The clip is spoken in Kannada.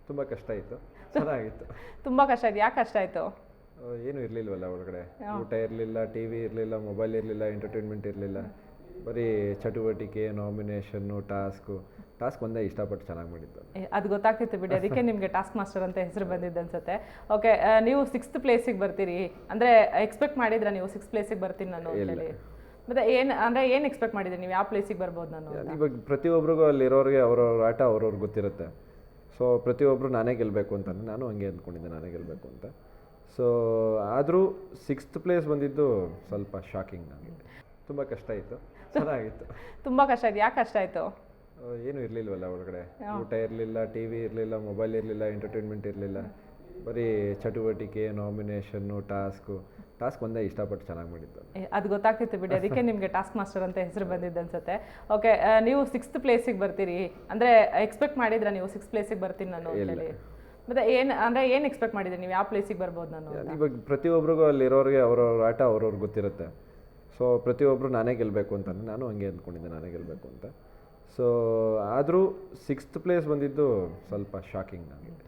ತುಂಬ ಕಷ್ಟ ಆಯಿತು, ಚೆನ್ನಾಗಿತ್ತು. ತುಂಬ ಕಷ್ಟ ಆಯ್ತು. ಯಾಕೆ ಕಷ್ಟ ಆಯಿತು? ಏನೂ ಇರಲಿಲ್ವಲ್ಲ ಒಳಗಡೆ, ಊಟ ಇರಲಿಲ್ಲ, ಟಿ ವಿ ಇರಲಿಲ್ಲ, ಮೊಬೈಲ್ ಇರಲಿಲ್ಲ, ಎಂಟರ್ಟೈನ್ಮೆಂಟ್ ಇರಲಿಲ್ಲ, ಬರೀ ಚಟುವಟಿಕೆ, ನಾಮಿನೇಷನ್ನು, ಟಾಸ್ಕ್ ಒಂದೇ ಇಷ್ಟಪಟ್ಟು ಚೆನ್ನಾಗಿ ಮಾಡಿದ್ದು. ಅದು ಗೊತ್ತಾಗ್ತಿತ್ತು ಬಿಡಿ, ಅದಕ್ಕೆ ನಿಮಗೆ ಟಾಸ್ಕ್ ಮಾಸ್ಟರ್ ಅಂತ ಹೆಸರು ಬಂದಿದ್ದು ಅನ್ಸುತ್ತೆ. ಓಕೆ, ನೀವು 6th ಪ್ಲೇಸಿಗೆ ಬರ್ತೀರಿ ಅಂದರೆ ಎಕ್ಸ್ಪೆಕ್ಟ್ ಮಾಡಿದ್ರಾ ನೀವು 6th ಪ್ಲೇಸಿಗೆ ಬರ್ತೀನಿ ನಾನು ಅಂತೇಳಿ? ಮತ್ತೆ ಏನು ಎಕ್ಸ್ಪೆಕ್ಟ್ ಮಾಡಿದ್ರಿ ನೀವು, ಯಾವ ಪ್ಲೇಸಿಗೆ ಬರ್ಬೋದು ನಾನು ಅಂತ? ಇವಾಗ ಪ್ರತಿಯೊಬ್ಬರಿಗೂ ಅಲ್ಲಿರೋರಿಗೆ ಅವ್ರವ್ರ ಆಟ ಅವ್ರವ್ರಿಗೆ ಗೊತ್ತಿರುತ್ತೆ. ಸೊ ಪ್ರತಿಯೊಬ್ಬರು ನಾನೇ ಗೆಲ್ಲಬೇಕು ಅಂತ, ನಾನು ಹಂಗೆ ಅಂದ್ಕೊಂಡಿದ್ದೆ, ನಾನೇ ಗೆಲ್ಲಬೇಕು ಅಂತ. ಸೊ ಆದರೂ 6th ಪ್ಲೇಸ್ ಬಂದಿದ್ದು ಸ್ವಲ್ಪ ಶಾಕಿಂಗ್ ನನಗೆ. ತುಂಬ ಕಷ್ಟ ಆಯಿತು, ಚೆನ್ನಾಗಿತ್ತು. ತುಂಬ ಕಷ್ಟ ಆಯ್ತು. ಯಾಕೆ ಕಷ್ಟ ಆಯಿತು? ಏನೂ ಇರಲಿಲ್ವಲ್ಲ ಒಳಗಡೆ, ಊಟ ಇರಲಿಲ್ಲ, ಟಿ ವಿ ಇರಲಿಲ್ಲ, ಮೊಬೈಲ್ ಇರಲಿಲ್ಲ, ಎಂಟರ್ಟೈನ್ಮೆಂಟ್ ಇರಲಿಲ್ಲ, ಬರೀ ಚಟುವಟಿಕೆ, ನಾಮಿನೇಷನ್ನು, ಟಾಸ್ಕ್ ಒಂದೇ ಇಷ್ಟಪಟ್ಟು ಚೆನ್ನಾಗಿ ಮಾಡಿದ್ದು. ಅದು ಗೊತ್ತಾಗ್ತಿತ್ತು ಬಿಡಿ, ಅದಕ್ಕೆ ನಿಮಗೆ ಟಾಸ್ಕ್ ಮಾಸ್ಟರ್ ಅಂತ ಹೆಸರು ಬಂದಿದ್ದು ಅನ್ಸುತ್ತೆ. ಓಕೆ, ನೀವು 6th ಪ್ಲೇಸಿಗೆ ಬರ್ತೀರಿ ಅಂದರೆ ಎಕ್ಸ್ಪೆಕ್ಟ್ ಮಾಡಿದ್ರಾ ನೀವು 6th ಪ್ಲೇಸಿಗೆ ಬರ್ತೀನಿ ನಾನು ಅಂತೇಳಿ? ಮತ್ತೆ ಏನು ಎಕ್ಸ್ಪೆಕ್ಟ್ ಮಾಡಿದ್ರಿ ನೀವು, ಯಾವ ಪ್ಲೇಸಿಗೆ ಬರ್ಬೋದು ನಾನು ಅಂತ? ಇವಾಗ ಪ್ರತಿಯೊಬ್ಬರಿಗೂ ಅಲ್ಲಿರೋರಿಗೆ ಅವ್ರವ್ರ ಆಟ ಅವ್ರವ್ರಿಗೆ ಗೊತ್ತಿರುತ್ತೆ. ಸೊ ಪ್ರತಿಯೊಬ್ಬರು ನಾನೇ ಗೆಲ್ಲಬೇಕು ಅಂತ, ನಾನು ಹಂಗೆ ಅಂದ್ಕೊಂಡಿದ್ದೆ, ನಾನೇ ಗೆಲ್ಲಬೇಕು ಅಂತ. ಸೊ ಆದರೂ 6th ಪ್ಲೇಸ್ ಬಂದಿದ್ದು ಸ್ವಲ್ಪ ಶಾಕಿಂಗ್ ನನಗೆ.